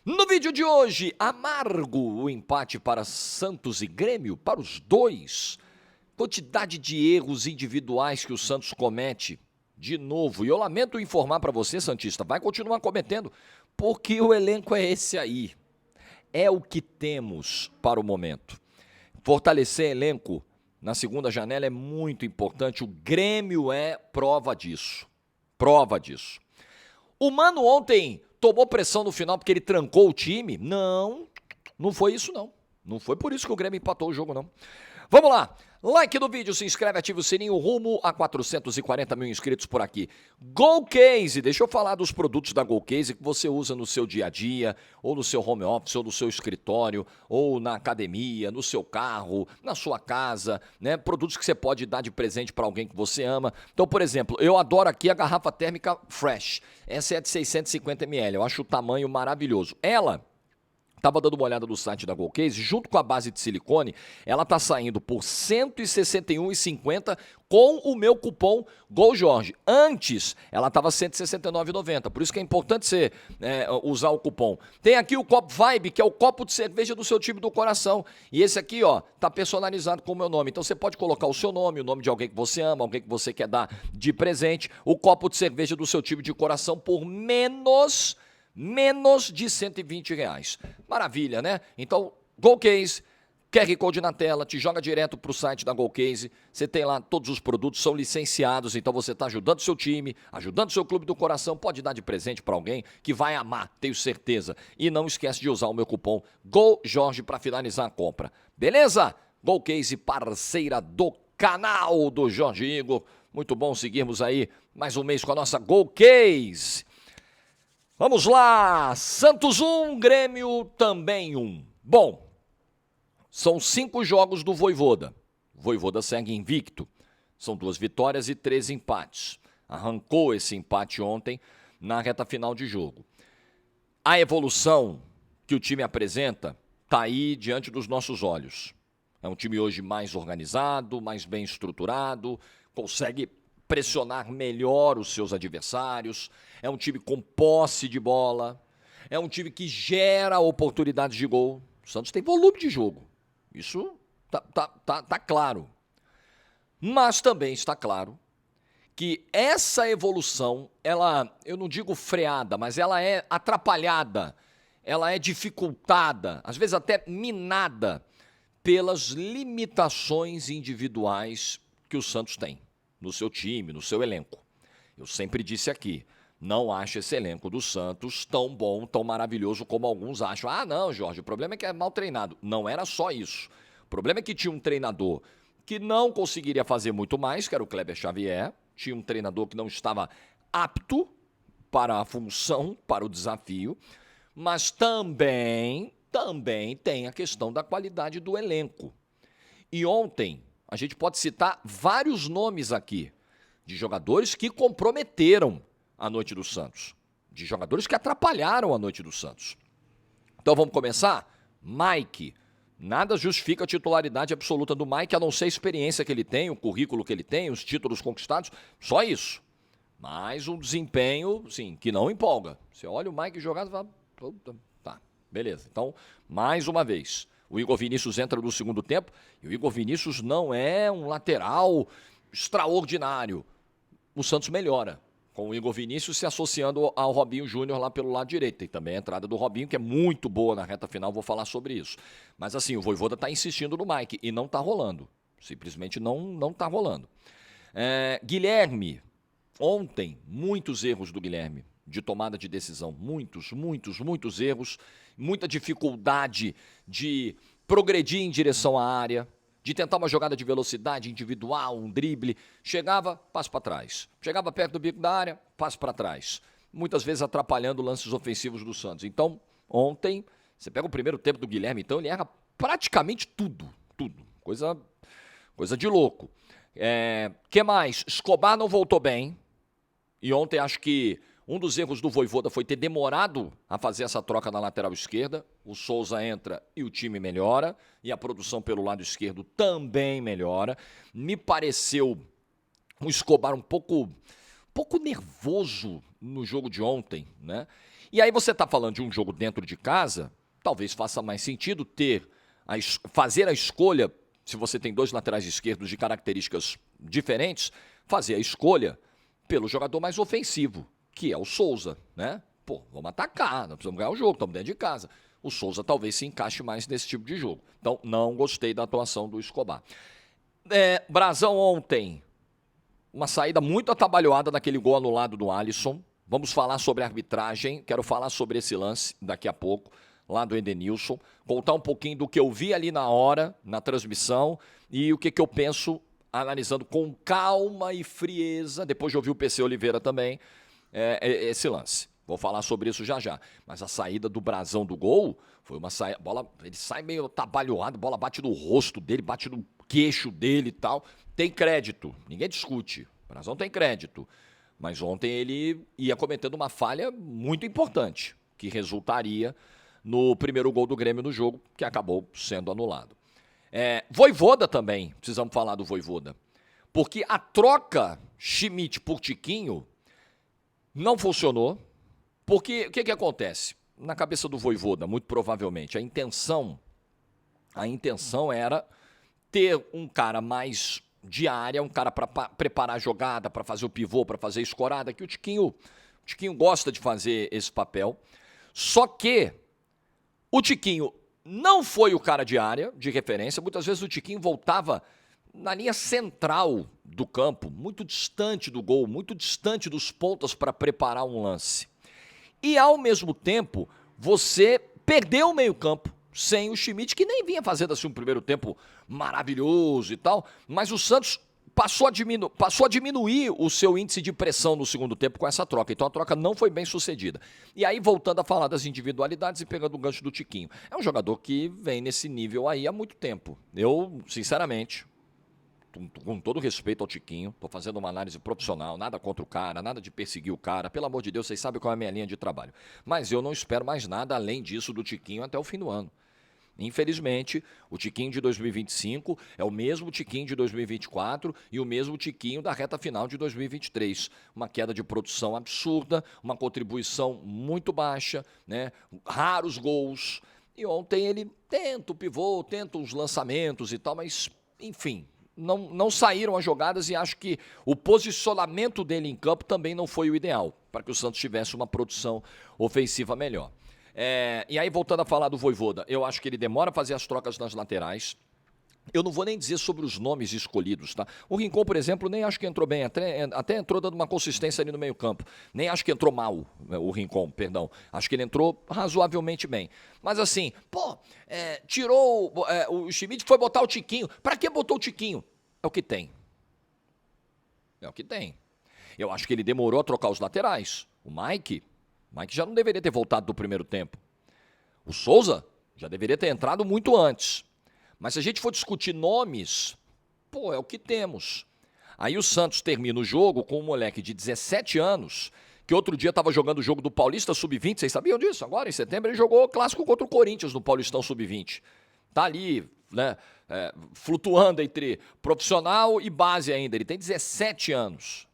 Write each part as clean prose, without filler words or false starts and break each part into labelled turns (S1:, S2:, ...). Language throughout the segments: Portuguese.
S1: No vídeo de hoje, amargo o empate para Santos e Grêmio, para os dois. Quantidade de erros individuais que o Santos comete de novo. E eu lamento informar para você, Santista, vai continuar cometendo, porque o elenco é esse aí. É o que temos para o momento. Fortalecer elenco na segunda janela é muito importante. O Grêmio é prova disso. Prova disso. O Mano ontem tomou pressão no final porque ele trancou o time? Não, não foi isso não. Não foi por isso que o Grêmio empatou o jogo não. Vamos lá. Like no vídeo, se inscreve, ativa o sininho, rumo a 440 mil inscritos por aqui. Golcase, deixa eu falar dos produtos da Golcase que você usa no seu dia a dia, ou no seu home office, ou no seu escritório, ou na academia, no seu carro, na sua casa, né? Produtos que você pode dar de presente para alguém que você ama. Então, por exemplo, eu adoro aqui a garrafa térmica Fresh. Essa é de 650 ml, eu acho o tamanho maravilhoso. Ela... Estava dando uma olhada no site da Golcase, junto com a base de silicone, ela está saindo por R$ 161,50 com o meu cupom GOLJORGE. Antes, ela estava R$ 169,90, por isso que é importante você usar o cupom. Tem aqui o Copo Vibe, que é o copo de cerveja do seu time do coração. E esse aqui, ó, tá personalizado com o meu nome. Então você pode colocar o seu nome, o nome de alguém que você ama, alguém que você quer dar de presente. O copo de cerveja do seu time de coração por menos de R$ 120. Maravilha, né? Então, Golcase, QR Code na tela, te joga direto para o site da Golcase. Você tem lá todos os produtos, são licenciados, então você está ajudando o seu time, ajudando o seu clube do coração. Pode dar de presente para alguém que vai amar, tenho certeza. E não esquece de usar o meu cupom GOLJORGE para finalizar a compra. Beleza? Golcase, parceira do canal do Jorge Igor. Muito bom seguirmos aí mais um mês com a nossa Golcase. Vamos lá, Santos 1, Grêmio também 1. Bom, são 5 jogos do Vojvoda. O Vojvoda segue invicto. São 2 vitórias e 3 empates. Arrancou esse empate ontem na reta final de jogo. A evolução que o time apresenta está aí diante dos nossos olhos. É um time hoje mais organizado, mais bem estruturado, consegue pressionar melhor os seus adversários, é um time com posse de bola, é um time que gera oportunidades de gol. O Santos tem volume de jogo, isso tá claro. Mas também está claro que essa evolução, eu não digo freada, mas ela é atrapalhada, ela é dificultada, às vezes até minada pelas limitações individuais que o Santos tem no seu time, no seu elenco. Eu sempre disse aqui, não acho esse elenco do Santos tão bom, tão maravilhoso como alguns acham. Ah, não, Jorge, o problema é que é mal treinado. Não era só isso. O problema é que tinha um treinador que não conseguiria fazer muito mais, que era o Kleber Xavier. Tinha um treinador que não estava apto para a função, para o desafio. Mas também tem a questão da qualidade do elenco. E ontem, a gente pode citar vários nomes aqui de jogadores que comprometeram a noite do Santos, de jogadores que atrapalharam a noite do Santos. Então vamos começar? Mike. Nada justifica a titularidade absoluta do Mike, a não ser a experiência que ele tem, o currículo que ele tem, os títulos conquistados, só isso. Mas um desempenho, sim, que não empolga. Você olha o Mike jogar e fala, tá, beleza. Então, mais uma vez, o Igor Vinícius entra no segundo tempo e o Igor Vinícius não é um lateral extraordinário. O Santos melhora com o Igor Vinícius se associando ao Robinho Júnior lá pelo lado direito. Tem também a entrada do Robinho, que é muito boa na reta final, vou falar sobre isso. Mas assim, o Vojvoda está insistindo no Mike e não está rolando. Simplesmente não está rolando. Guilherme, ontem, muitos erros do Guilherme de tomada de decisão. Muitos erros, muita dificuldade de progredir em direção à área, de tentar uma jogada de velocidade individual, um drible. Chegava, passo para trás. Chegava perto do bico da área, passo para trás. Muitas vezes atrapalhando lances ofensivos do Santos. Então, ontem, você pega o primeiro tempo do Guilherme, então ele erra praticamente tudo. Coisa de louco. Que mais? Escobar não voltou bem. E ontem acho que um dos erros do Vojvoda foi ter demorado a fazer essa troca na lateral esquerda. O Souza entra e o time melhora. E a produção pelo lado esquerdo também melhora. Me pareceu um Escobar um pouco nervoso no jogo de ontem, né? E aí você está falando de um jogo dentro de casa, talvez faça mais sentido fazer a escolha, se você tem dois laterais esquerdos de características diferentes, fazer a escolha pelo jogador mais ofensivo, que é o Souza, né? Pô, vamos atacar, nós precisamos ganhar o jogo, estamos dentro de casa. O Souza talvez se encaixe mais nesse tipo de jogo. Então, não gostei da atuação do Escobar. Brazão ontem, uma saída muito atabalhoada daquele gol anulado do Alisson. Vamos falar sobre a arbitragem, quero falar sobre esse lance daqui a pouco, lá do Edenilson. Contar um pouquinho do que eu vi ali na hora, na transmissão, e o que eu penso, analisando com calma e frieza, depois de ouvir o PC Oliveira também, esse lance. Vou falar sobre isso já já. Mas a saída do Brazão do gol foi uma saída. Ele sai meio atabalhoado, a bola bate no rosto dele, bate no queixo dele e tal. Tem crédito, ninguém discute. O Brazão tem crédito. Mas ontem ele ia cometendo uma falha muito importante, que resultaria no primeiro gol do Grêmio no jogo, que acabou sendo anulado. Vojvoda também, precisamos falar do Vojvoda. Porque a troca Schmidt por Tiquinho não funcionou. Porque o que acontece? Na cabeça do Vojvoda, muito provavelmente, a intenção era ter um cara mais de área, um cara para preparar a jogada, para fazer o pivô, para fazer a escorada, que o Tiquinho gosta de fazer esse papel. Só que o Tiquinho não foi o cara de área, de referência. Muitas vezes o Tiquinho voltava na linha central do campo, muito distante do gol, muito distante dos pontas para preparar um lance. E, ao mesmo tempo, você perdeu o meio-campo sem o Schmidt, que nem vinha fazendo assim um primeiro tempo maravilhoso e tal, mas o Santos passou a diminuir o seu índice de pressão no segundo tempo com essa troca. Então a troca não foi bem sucedida. E aí, voltando a falar das individualidades e pegando o gancho do Tiquinho, é um jogador que vem nesse nível aí há muito tempo. Eu, sinceramente, com todo respeito ao Tiquinho, tô fazendo uma análise profissional, nada contra o cara, nada de perseguir o cara, pelo amor de Deus, vocês sabem qual é a minha linha de trabalho. Mas eu não espero mais nada além disso do Tiquinho até o fim do ano. Infelizmente, o Tiquinho de 2025 é o mesmo Tiquinho de 2024 e o mesmo Tiquinho da reta final de 2023. Uma queda de produção absurda, uma contribuição muito baixa, né? Raros gols. E ontem ele tenta o pivô, tenta os lançamentos e tal, mas, enfim, não saíram as jogadas e acho que o posicionamento dele em campo também não foi o ideal para que o Santos tivesse uma produção ofensiva melhor. E aí, voltando a falar do Vojvoda, eu acho que ele demora a fazer as trocas nas laterais. Eu não vou nem dizer sobre os nomes escolhidos, tá? O Rincon, por exemplo, nem acho que entrou bem, até entrou dando uma consistência ali no meio campo. Nem acho que entrou mal, o Rincon, perdão. Acho que ele entrou razoavelmente bem. Mas assim, tirou o Schmidt, foi botar o Tiquinho. Pra que botou o Tiquinho? É o que tem. É o que tem. Eu acho que ele demorou a trocar os laterais. O Mike já não deveria ter voltado do primeiro tempo. O Souza já deveria ter entrado muito antes. Mas se a gente for discutir nomes, é o que temos. Aí o Santos termina o jogo com um moleque de 17 anos, que outro dia estava jogando o jogo do Paulista Sub-20, vocês sabiam disso? Agora, em setembro, ele jogou o clássico contra o Corinthians no Paulistão Sub-20. Tá ali, né, flutuando entre profissional e base ainda. Ele tem 17 anos.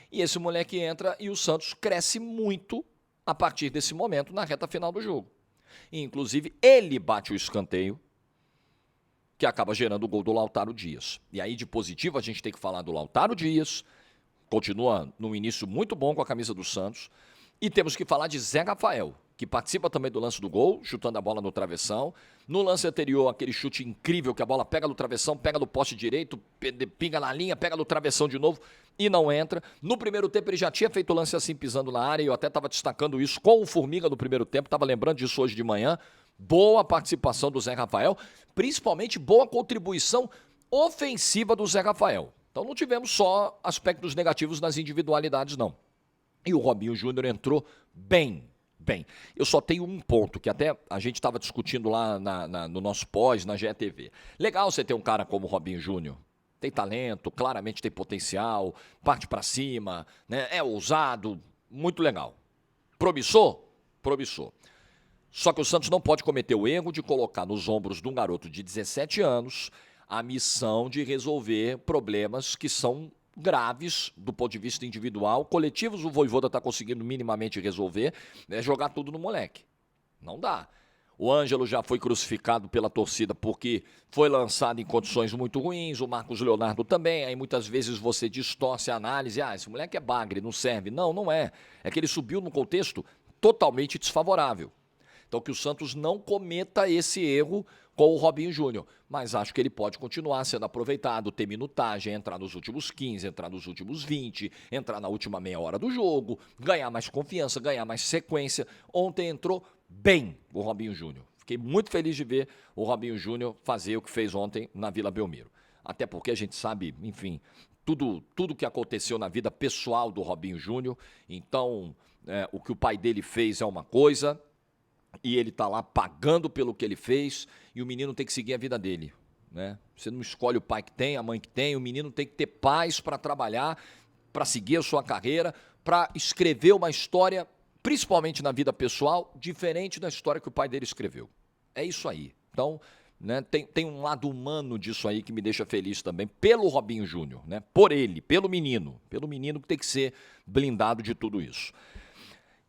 S1: E esse moleque entra e o Santos cresce muito a partir desse momento na reta final do jogo. E, inclusive, ele bate o escanteio, que acaba gerando o gol do Lautaro Dias. E aí, de positivo, a gente tem que falar do Lautaro Dias, continua num início muito bom com a camisa do Santos, e temos que falar de Zé Rafael, que participa também do lance do gol, chutando a bola no travessão. No lance anterior, aquele chute incrível que a bola pega no travessão, pega no poste direito, pinga na linha, pega no travessão de novo e não entra. No primeiro tempo ele já tinha feito o lance assim, pisando na área, e eu até estava destacando isso com o Formiga no primeiro tempo, estava lembrando disso hoje de manhã. Boa participação do Zé Rafael, principalmente boa contribuição ofensiva do Zé Rafael. Então não tivemos só aspectos negativos nas individualidades, não. E o Robinho Júnior entrou bem. Eu só tenho um ponto, que até a gente estava discutindo lá no nosso pós, na GETV. Legal você ter um cara como o Robinho Júnior. Tem talento, claramente tem potencial, parte para cima, né? É ousado, muito legal. Promissor? Promissor. Só que o Santos não pode cometer o erro de colocar nos ombros de um garoto de 17 anos a missão de resolver problemas que são graves do ponto de vista individual. Coletivos, o Vojvoda está conseguindo minimamente resolver, é jogar tudo no moleque. Não dá. O Ângelo já foi crucificado pela torcida porque foi lançado em condições muito ruins, o Marcos Leonardo também, aí muitas vezes você distorce a análise, esse moleque é bagre, não serve. Não, não é. É que ele subiu num contexto totalmente desfavorável. Então que o Santos não cometa esse erro com o Robinho Júnior, mas acho que ele pode continuar sendo aproveitado, ter minutagem, entrar nos últimos 15, entrar nos últimos 20, entrar na última meia hora do jogo, ganhar mais confiança, ganhar mais sequência. Ontem entrou bem o Robinho Júnior. Fiquei muito feliz de ver o Robinho Júnior fazer o que fez ontem na Vila Belmiro. Até porque a gente sabe, enfim, tudo que aconteceu na vida pessoal do Robinho Júnior. Então, o que o pai dele fez é uma coisa, e ele tá lá pagando pelo que ele fez, e o menino tem que seguir a vida dele, né? Você não escolhe o pai que tem, a mãe que tem, o menino tem que ter paz para trabalhar, para seguir a sua carreira, para escrever uma história, principalmente na vida pessoal, diferente da história que o pai dele escreveu. É isso aí. Então, né, tem um lado humano disso aí que me deixa feliz também, pelo Robinho Júnior, né? Por ele, pelo menino que tem que ser blindado de tudo isso.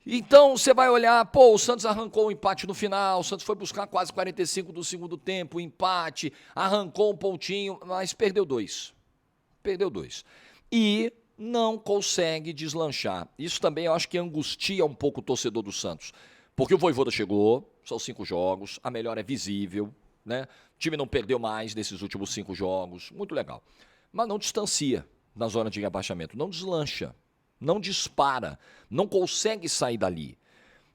S1: Então, você vai olhar, o Santos arrancou o empate no final, o Santos foi buscar quase 45 do segundo tempo, o empate, arrancou um pontinho, mas perdeu 2. Perdeu 2. E não consegue deslanchar. Isso também eu acho que angustia um pouco o torcedor do Santos. Porque o Vojvoda chegou, são 5 jogos, a melhora é visível, né? O time não perdeu mais nesses últimos 5 jogos, muito legal. Mas não distancia na zona de rebaixamento, não deslancha. Não dispara, não consegue sair dali.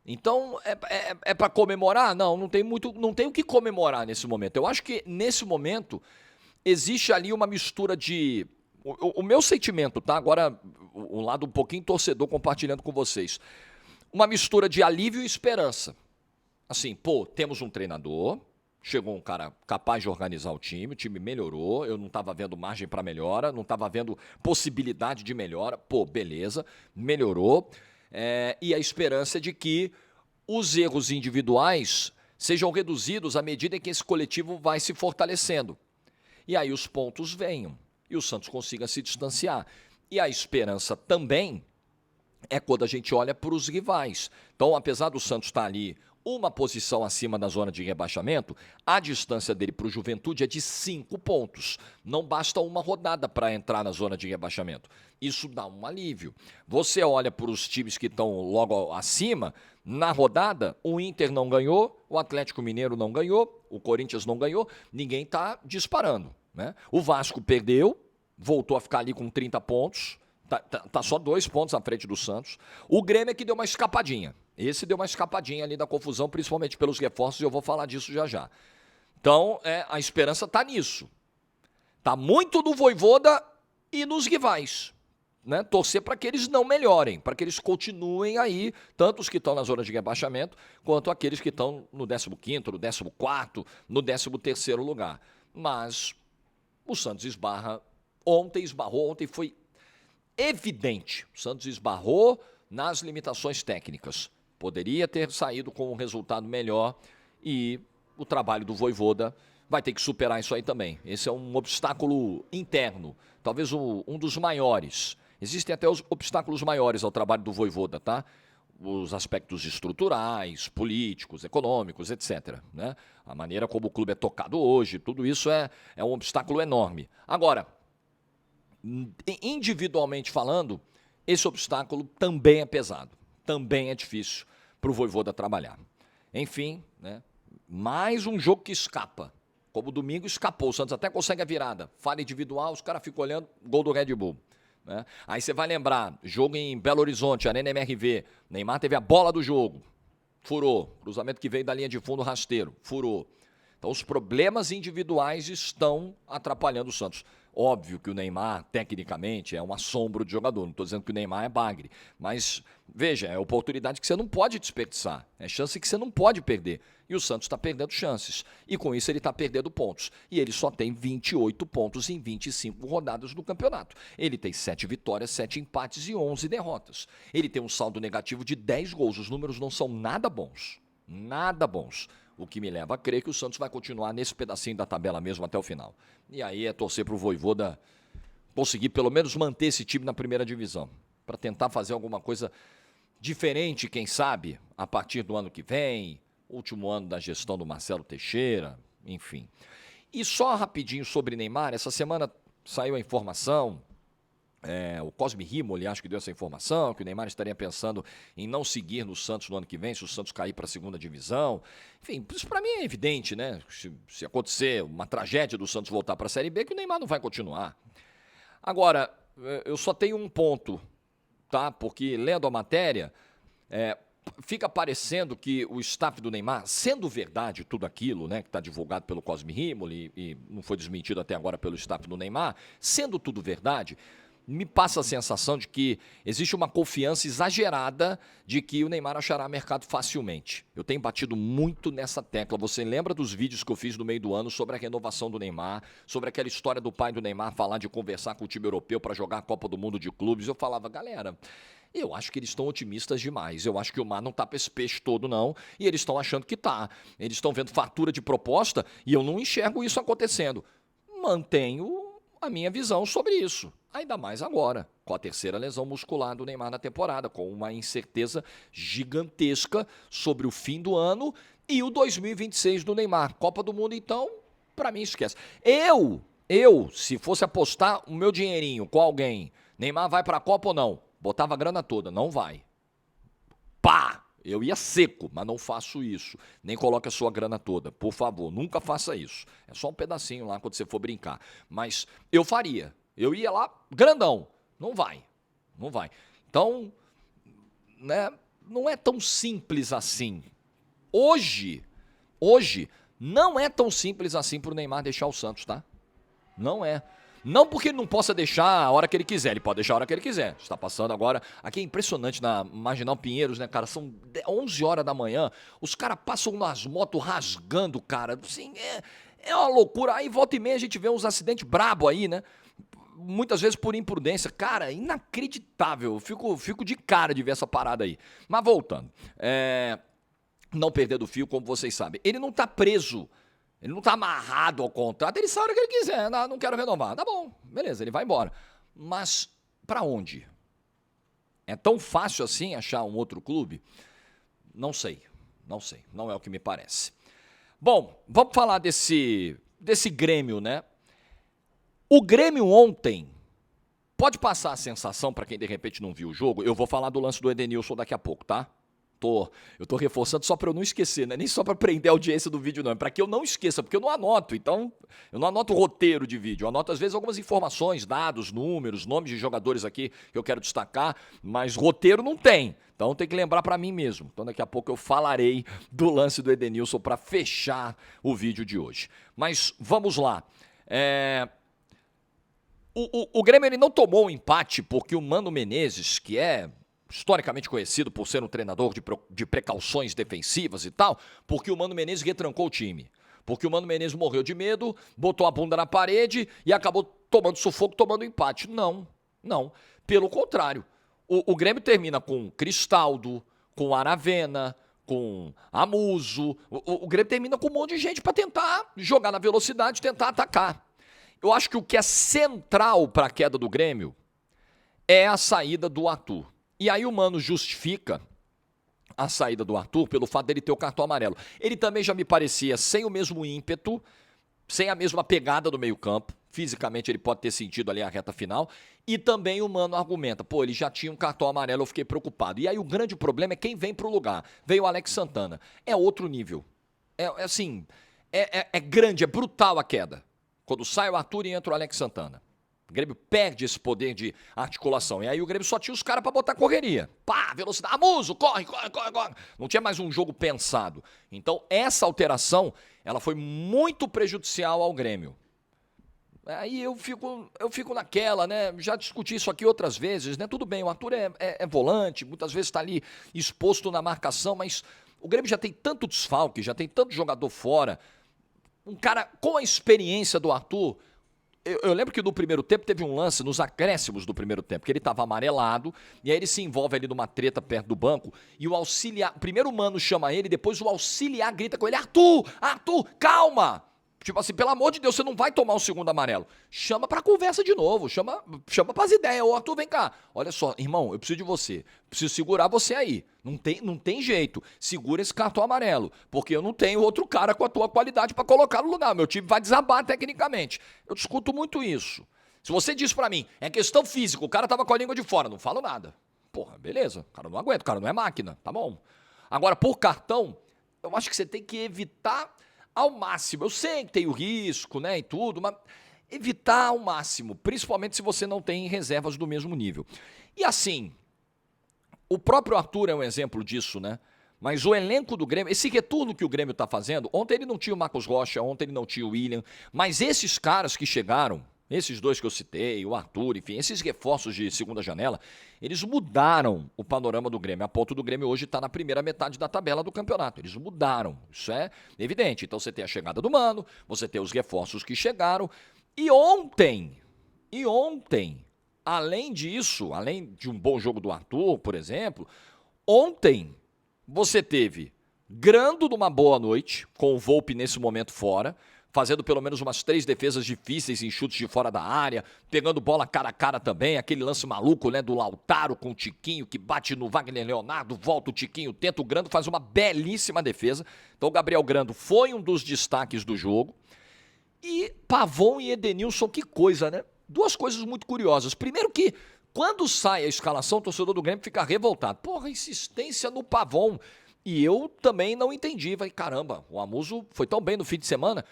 S1: Então, é para comemorar? Não tem o que comemorar nesse momento. Eu acho que, nesse momento, existe ali uma mistura de... O meu sentimento, tá? Agora, um lado um pouquinho torcedor compartilhando com vocês. Uma mistura de alívio e esperança. Assim, temos um treinador... Chegou um cara capaz de organizar o time melhorou, eu não estava vendo margem para melhora, não estava vendo possibilidade de melhora, beleza, melhorou. E a esperança é de que os erros individuais sejam reduzidos à medida em que esse coletivo vai se fortalecendo. E aí os pontos venham, e o Santos consiga se distanciar. E a esperança também é quando a gente olha para os rivais. Então, apesar do Santos estar ali uma posição acima da zona de rebaixamento, a distância dele para o Juventude é de 5 pontos. Não basta uma rodada para entrar na zona de rebaixamento. Isso dá um alívio. Você olha para os times que estão logo acima, na rodada, o Inter não ganhou, o Atlético Mineiro não ganhou, o Corinthians não ganhou, ninguém está disparando, né? O Vasco perdeu, voltou a ficar ali com 30 pontos, tá só 2 pontos à frente do Santos. O Grêmio é que deu uma escapadinha. Esse deu uma escapadinha ali da confusão, principalmente pelos reforços, e eu vou falar disso já já. Então, a esperança está nisso. Está muito no Vojvoda e nos rivais, né? Torcer para que eles não melhorem, para que eles continuem aí, tanto os que estão na zona de rebaixamento, quanto aqueles que estão no 15º, no 14º, no 13º lugar. Mas o Santos esbarrou, ontem foi evidente. O Santos esbarrou nas limitações técnicas. Poderia ter saído com um resultado melhor e o trabalho do Vojvoda vai ter que superar isso aí também. Esse é um obstáculo interno, talvez um dos maiores. Existem até os obstáculos maiores ao trabalho do Vojvoda, tá? Os aspectos estruturais, políticos, econômicos, etc. Né? A maneira como o clube é tocado hoje, tudo isso é um obstáculo enorme. Agora, individualmente falando, esse obstáculo também é pesado. Também é difícil para o Vojvoda trabalhar. Enfim, né? Mais um jogo que escapa. Como o domingo escapou, o Santos até consegue a virada. Falha individual, os caras ficam olhando, gol do Red Bull. Né? Aí você vai lembrar, jogo em Belo Horizonte, Arena MRV. Neymar teve a bola do jogo, furou. Cruzamento que veio da linha de fundo, rasteiro, furou. Então os problemas individuais estão atrapalhando o Santos. Óbvio que o Neymar, tecnicamente, é um assombro de jogador. Não estou dizendo que o Neymar é bagre. Mas, veja, é oportunidade que você não pode desperdiçar. É chance que você não pode perder. E o Santos está perdendo chances. E com isso ele está perdendo pontos. E ele só tem 28 pontos em 25 rodadas no campeonato. Ele tem 7 vitórias, 7 empates e 11 derrotas. Ele tem um saldo negativo de 10 gols. Os números não são nada bons. Nada bons. O que me leva a crer que o Santos vai continuar nesse pedacinho da tabela mesmo até o final. E aí é torcer para o Vojvoda conseguir pelo menos manter esse time na primeira divisão, para tentar fazer alguma coisa diferente, quem sabe, a partir do ano que vem, último ano da gestão do Marcelo Teixeira, enfim. E só rapidinho sobre Neymar, essa semana saiu a informação, o Cosme Rimoli acho que deu essa informação, que o Neymar estaria pensando em não seguir no Santos no ano que vem, se o Santos cair para a segunda divisão. Enfim, isso para mim é evidente, né? Se acontecer uma tragédia do Santos voltar para a Série B, que o Neymar não vai continuar. Agora, eu só tenho um ponto, tá? Porque lendo a matéria, fica parecendo que o staff do Neymar, sendo verdade tudo aquilo, né, que está divulgado pelo Cosme Rimoli e não foi desmentido até agora pelo staff do Neymar, sendo tudo verdade, me passa a sensação de que existe uma confiança exagerada de que o Neymar achará mercado facilmente. Eu tenho batido muito nessa tecla. Você lembra dos vídeos que eu fiz no meio do ano sobre a renovação do Neymar, sobre aquela história do pai do Neymar falar de conversar com o time europeu para jogar a Copa do Mundo de Clubes? Eu falava, galera, eu acho que eles estão otimistas demais. Eu acho que o mar não tá para esse peixe todo, não. E eles estão achando que tá. Eles estão vendo fartura de proposta e eu não enxergo isso acontecendo. Mantenho a minha visão sobre isso. Ainda mais agora, com a terceira lesão muscular do Neymar na temporada, com uma incerteza gigantesca sobre o fim do ano e o 2026 do Neymar. Copa do Mundo, então, para mim, esquece. Eu, se fosse apostar o meu dinheirinho com alguém, Neymar vai para a Copa ou não? Botava a grana toda, não vai. Pá! Eu ia seco, mas não faço isso. Nem coloque a sua grana toda, por favor, nunca faça isso. É só um pedacinho lá quando você for brincar. Mas eu faria. Eu ia lá, grandão. Não vai. Não vai. Então, né, não é tão simples assim. Hoje, não é tão simples assim pro Neymar deixar o Santos, tá? Não é. Não porque ele não possa deixar a hora que ele quiser, ele pode deixar a hora que ele quiser. Está passando agora, aqui é impressionante na Marginal Pinheiros, né, cara, são 11 horas da manhã, os caras passam nas motos rasgando, cara, assim, é uma loucura. Aí volta e meia a gente vê uns acidentes brabo aí, né, muitas vezes por imprudência, cara, inacreditável, eu fico de cara de ver essa parada aí. Mas voltando, não perder do fio, como vocês sabem, ele não tá preso. Ele não está amarrado ao contrato, ele sai a hora que ele quiser, não quero renovar. Tá bom, beleza, ele vai embora. Mas para onde? É tão fácil assim achar um outro clube? Não sei, não é o que me parece. Bom, vamos falar desse Grêmio, né? O Grêmio ontem, pode passar a sensação para quem de repente não viu o jogo, eu vou falar do lance do Edenilson daqui a pouco, tá? Eu tô reforçando só para eu não esquecer, não é nem só para prender a audiência do vídeo não, é para que eu não esqueça, porque eu não anoto, então, eu não anoto o roteiro de vídeo, eu anoto às vezes algumas informações, dados, números, nomes de jogadores aqui que eu quero destacar, mas roteiro não tem, então tem que lembrar para mim mesmo. Então daqui a pouco eu falarei do lance do Edenilson para fechar o vídeo de hoje. Mas vamos lá, o Grêmio ele não tomou o empate porque o Mano Menezes, que é historicamente conhecido por ser um treinador de precauções defensivas e tal, porque o Mano Menezes retrancou o time. Porque o Mano Menezes morreu de medo, botou a bunda na parede e acabou tomando sufoco, tomando empate. Não. Pelo contrário. O Grêmio termina com Cristaldo, com Aravena, com Amuso. O Grêmio termina com um monte de gente para tentar jogar na velocidade, tentar atacar. Eu acho que o que é central para a queda do Grêmio é a saída do Arthur. E aí o Mano justifica a saída do Arthur pelo fato dele ter o cartão amarelo. Ele também já me parecia sem o mesmo ímpeto, sem a mesma pegada do meio-campo. Fisicamente ele pode ter sentido ali a reta final. E também o Mano argumenta, ele já tinha um cartão amarelo, eu fiquei preocupado. E aí o grande problema é quem vem pro lugar. Veio o Alex Santana. É outro nível. É grande, é brutal a queda. Quando sai o Arthur e entra o Alex Santana. O Grêmio perde esse poder de articulação. E aí o Grêmio só tinha os caras para botar correria. Pá, velocidade, Amuso, corre. Não tinha mais um jogo pensado. Então essa alteração, ela foi muito prejudicial ao Grêmio. Aí eu fico naquela, né? Já discuti isso aqui outras vezes, né? Tudo bem, o Arthur é volante, muitas vezes está ali exposto na marcação, mas o Grêmio já tem tanto desfalque, já tem tanto jogador fora. Um cara com a experiência do Arthur... Eu lembro que no primeiro tempo teve um lance nos acréscimos do primeiro tempo, que ele estava amarelado, e aí ele se envolve ali numa treta perto do banco, e o auxiliar, primeiro o Mano chama ele, depois o auxiliar grita com ele, Arthur, calma! Tipo assim, pelo amor de Deus, você não vai tomar o segundo amarelo. Chama pra conversa de novo, chama pras ideias. Ô, Arthur, vem cá. Olha só, irmão, eu preciso de você. Preciso segurar você aí. Não tem jeito. Segura esse cartão amarelo, porque eu não tenho outro cara com a tua qualidade pra colocar no lugar. Meu time vai desabar tecnicamente. Eu discuto muito isso. Se você diz pra mim, é questão física, o cara tava com a língua de fora, não falo nada. Porra, beleza. O cara não aguenta, o cara não é máquina, tá bom. Agora, por cartão, eu acho que você tem que evitar ao máximo. Eu sei que tem o risco, né, e tudo, mas evitar ao máximo, principalmente se você não tem reservas do mesmo nível. E assim, o próprio Arthur é um exemplo disso, né? Mas o elenco do Grêmio, esse retorno que o Grêmio tá fazendo, ontem ele não tinha o Marcos Rocha, ontem ele não tinha o William, mas esses caras que chegaram, esses dois que eu citei, o Arthur, enfim, esses reforços de segunda janela, eles mudaram o panorama do Grêmio. A ponto do Grêmio hoje está na primeira metade da tabela do campeonato. Eles mudaram, isso é evidente. Então você tem a chegada do Mano, você tem os reforços que chegaram. E ontem, além disso, além de um bom jogo do Arthur, por exemplo, ontem você teve Grando numa boa noite, com o Volpi nesse momento fora, fazendo pelo menos umas 3 defesas difíceis em chutes de fora da área, pegando bola cara a cara também, aquele lance maluco, né, do Lautaro com o Tiquinho, que bate no Wagner Leonardo, volta o Tiquinho, tenta o Grando, faz uma belíssima defesa. Então o Gabriel Grando foi um dos destaques do jogo. E Pavon e Edenilson, que coisa, né? Duas coisas muito curiosas. Primeiro que, quando sai a escalação, o torcedor do Grêmio fica revoltado. Porra, insistência no Pavon. E eu também não entendi. Vai, caramba, o Amuso foi tão bem no fim de semana.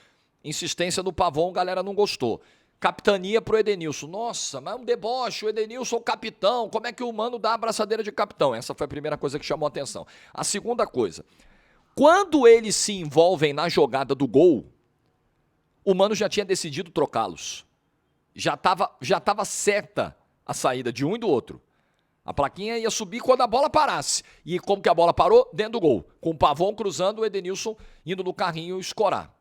S1: Insistência no Pavon, galera não gostou. Capitania pro Edenilson. Nossa, mas é um deboche, o Edenilson capitão. Como é que o Mano dá a abraçadeira de capitão? Essa foi a primeira coisa que chamou a atenção. A segunda coisa, quando eles se envolvem na jogada do gol, o Mano já tinha decidido trocá-los. Já tava certa a saída de um e do outro. A plaquinha ia subir quando a bola parasse. E como que a bola parou? Dentro do gol. Com o Pavon cruzando, o Edenilson indo no carrinho escorar.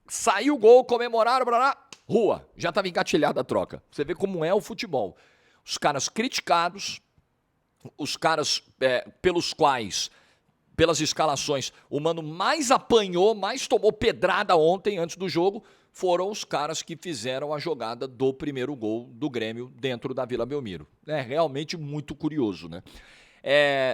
S1: Saiu o gol, comemoraram, blá, rua. Já estava engatilhada a troca. Você vê como é o futebol. Os caras criticados, os caras pelos quais, pelas escalações, o Mano mais apanhou, mais tomou pedrada ontem, antes do jogo, foram os caras que fizeram a jogada do primeiro gol do Grêmio dentro da Vila Belmiro. É realmente muito curioso, né?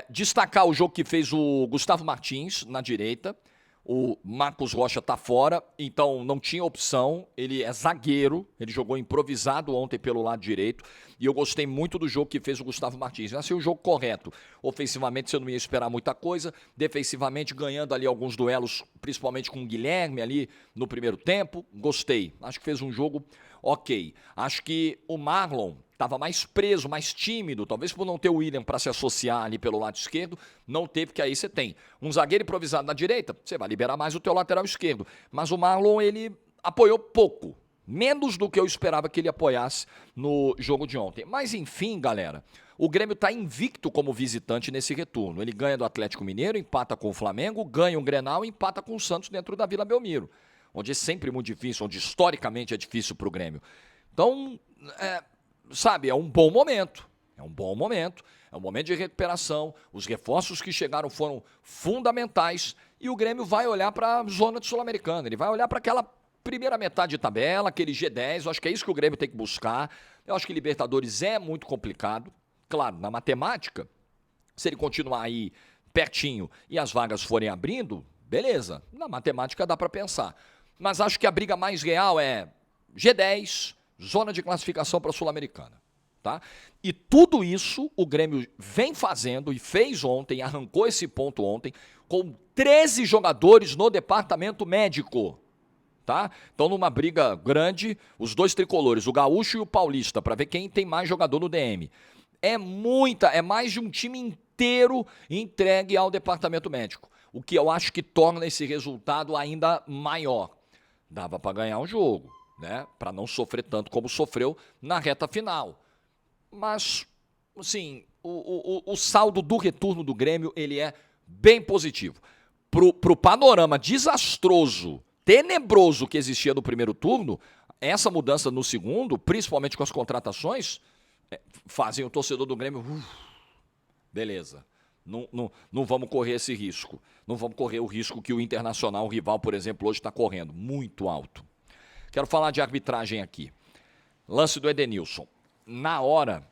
S1: Destacar o jogo que fez o Gustavo Martins na direita. O Marcos Rocha tá fora, então não tinha opção. Ele é zagueiro, ele jogou improvisado ontem pelo lado direito. E eu gostei muito do jogo que fez o Gustavo Martins. Nasceu o jogo correto. Ofensivamente você não ia esperar muita coisa. Defensivamente ganhando ali alguns duelos, principalmente com o Guilherme ali no primeiro tempo. Gostei. Acho que fez um jogo ok. Acho que o Marlon estava mais preso, mais tímido, talvez por não ter o William para se associar ali pelo lado esquerdo, não teve, que aí você tem um zagueiro improvisado na direita, você vai liberar mais o teu lateral esquerdo. Mas o Marlon, ele apoiou pouco, menos do que eu esperava que ele apoiasse no jogo de ontem. Mas enfim, galera, o Grêmio está invicto como visitante nesse retorno. Ele ganha do Atlético Mineiro, empata com o Flamengo, ganha um Grenal e empata com o Santos dentro da Vila Belmiro, onde é sempre muito difícil, onde historicamente é difícil para o Grêmio. Então, sabe, é um bom momento. É um momento de recuperação. Os reforços que chegaram foram fundamentais e o Grêmio vai olhar para a zona de Sul-Americana. Ele vai olhar para aquela primeira metade de tabela, aquele G10. Eu acho que é isso que o Grêmio tem que buscar. Eu acho que Libertadores é muito complicado. Claro, na matemática, se ele continuar aí pertinho e as vagas forem abrindo, beleza. Na matemática dá para pensar. Mas acho que a briga mais real é G10, zona de classificação para a Sul-Americana, tá? E tudo isso o Grêmio vem fazendo e fez ontem, arrancou esse ponto ontem, com 13 jogadores no departamento médico, tá? Então numa briga grande, os dois tricolores, o Gaúcho e o Paulista, para ver quem tem mais jogador no DM. É mais de um time inteiro entregue ao departamento médico, o que eu acho que torna esse resultado ainda maior. Dava para ganhar um jogo, né, para não sofrer tanto como sofreu na reta final. Mas, assim, o saldo do retorno do Grêmio, ele é bem positivo. Pro panorama desastroso, tenebroso que existia no primeiro turno, essa mudança no segundo, principalmente com as contratações, fazem o torcedor do Grêmio, beleza, Não vamos correr esse risco. Não vamos correr o risco que o Internacional, o rival, por exemplo, hoje está correndo. Muito alto. Quero falar de arbitragem aqui. Lance do Edenilson. Na hora,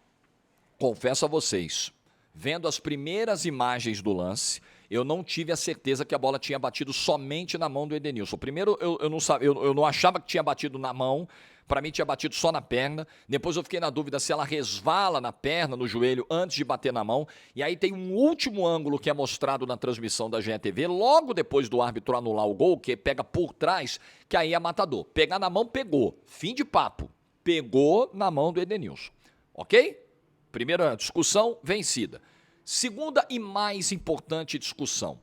S1: confesso a vocês, vendo as primeiras imagens do lance, eu não tive a certeza que a bola tinha batido somente na mão do Edenilson. Primeiro, eu não achava que tinha batido na mão, para mim tinha batido só na perna. Depois eu fiquei na dúvida se ela resvala na perna, no joelho, antes de bater na mão. E aí tem um último ângulo que é mostrado na transmissão da GETV, logo depois do árbitro anular o gol, que pega por trás, que aí é matador. Pegar na mão, pegou. Fim de papo. Pegou na mão do Edenilson. Ok? Primeira discussão, vencida. Segunda e mais importante discussão.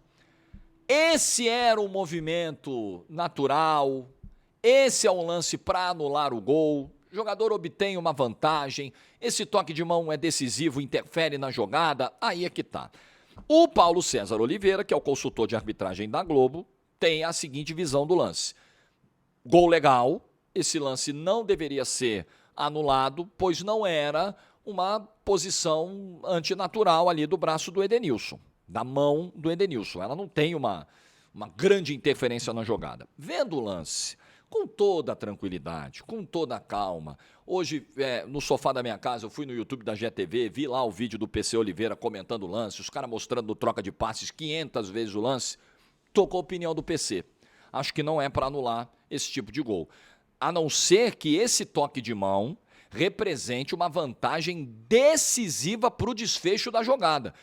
S1: Esse era o movimento natural, esse é um lance para anular o gol, o jogador obtém uma vantagem, esse toque de mão é decisivo, interfere na jogada, aí é que tá. O Paulo César Oliveira, que é o consultor de arbitragem da Globo, tem a seguinte visão do lance. Gol legal, esse lance não deveria ser anulado, pois não era uma posição antinatural ali do braço do Edenilson, da mão do Edenilson. Ela não tem uma grande interferência na jogada. Vendo o lance, com toda a tranquilidade, com toda a calma. Hoje, no sofá da minha casa, eu fui no YouTube da GTV, vi lá o vídeo do PC Oliveira comentando o lance, os caras mostrando troca de passes 500 vezes o lance. Tô com a opinião do PC. Acho que não é para anular esse tipo de gol. A não ser que esse toque de mão represente uma vantagem decisiva para o desfecho da jogada.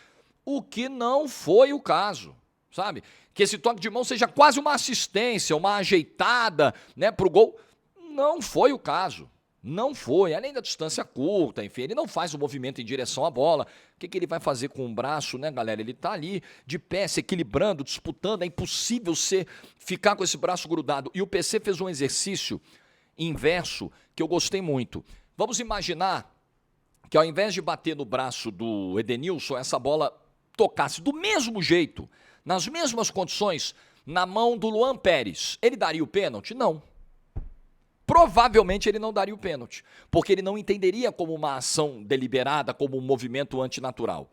S1: O que não foi o caso, sabe? Que esse toque de mão seja quase uma assistência, uma ajeitada, né, para o gol. Não foi o caso. Não foi. Além da distância curta, enfim, ele não faz o movimento em direção à bola. O que ele vai fazer com o braço, né, galera? Ele tá ali de pé, se equilibrando, disputando. É impossível ficar com esse braço grudado. E o PC fez um exercício inverso que eu gostei muito. Vamos imaginar que ao invés de bater no braço do Edenilson, essa bola tocasse do mesmo jeito, nas mesmas condições, na mão do Luan Pérez. Ele daria o pênalti? Não. Provavelmente ele não daria o pênalti, porque ele não entenderia como uma ação deliberada, como um movimento antinatural,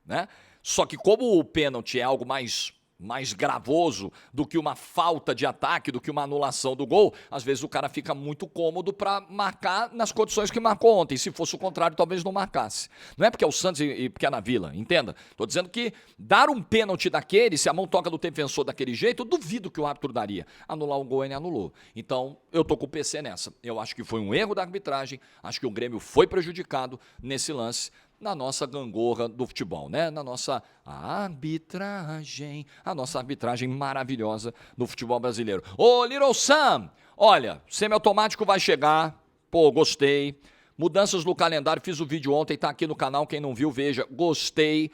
S1: né? Só que como o pênalti é algo mais gravoso do que uma falta de ataque, do que uma anulação do gol, às vezes o cara fica muito cômodo para marcar nas condições que marcou ontem. Se fosse o contrário, talvez não marcasse. Não é porque é o Santos e porque é na Vila, entenda. Estou dizendo que dar um pênalti daquele, se a mão toca do defensor daquele jeito, eu duvido que o árbitro daria. Anular o gol, ele anulou. Então, eu tô com o PC nessa. Eu acho que foi um erro da arbitragem, acho que o Grêmio foi prejudicado nesse lance, na nossa gangorra do futebol, né? Na nossa arbitragem, a nossa arbitragem maravilhosa do futebol brasileiro. Ô, Little Sam, olha, semiautomático vai chegar, pô, gostei. Mudanças no calendário, fiz o vídeo ontem, tá aqui no canal, quem não viu, veja, gostei.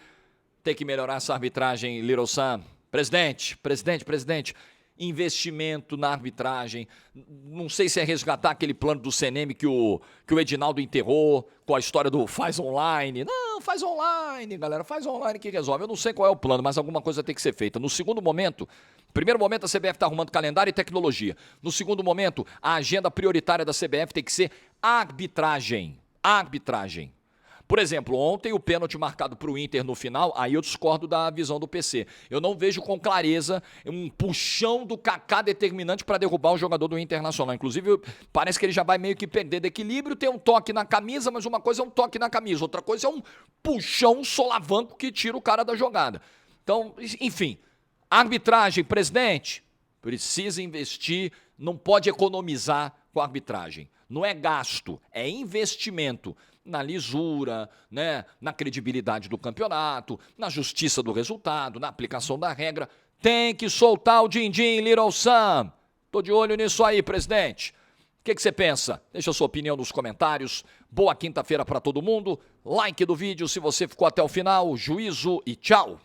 S1: Tem que melhorar essa arbitragem, Little Sam. Presidente, investimento na arbitragem, não sei se é resgatar aquele plano do CNM que o Edinaldo enterrou, com a história do faz online. Não, faz online, galera, faz online que resolve. Eu não sei qual é o plano, mas alguma coisa tem que ser feita. No segundo momento, primeiro momento a CBF está arrumando calendário e tecnologia. No segundo momento, a agenda prioritária da CBF tem que ser arbitragem. Arbitragem. Por exemplo, ontem o pênalti marcado para o Inter no final, aí eu discordo da visão do PC. Eu não vejo com clareza um puxão do Kaká determinante para derrubar o jogador do Internacional. Inclusive, parece que ele já vai meio que perder de equilíbrio, tem um toque na camisa, mas uma coisa é um toque na camisa, outra coisa é um puxão, um solavanco que tira o cara da jogada. Então, enfim, arbitragem, presidente, precisa investir, não pode economizar com a arbitragem. Não é gasto, é investimento na lisura, né, na credibilidade do campeonato, na justiça do resultado, na aplicação da regra. Tem que soltar o din-din, Little Sam. Tô de olho nisso aí, presidente. O que você pensa? Deixa a sua opinião nos comentários. Boa quinta-feira para todo mundo. Like do vídeo se você ficou até o final. Juízo e tchau.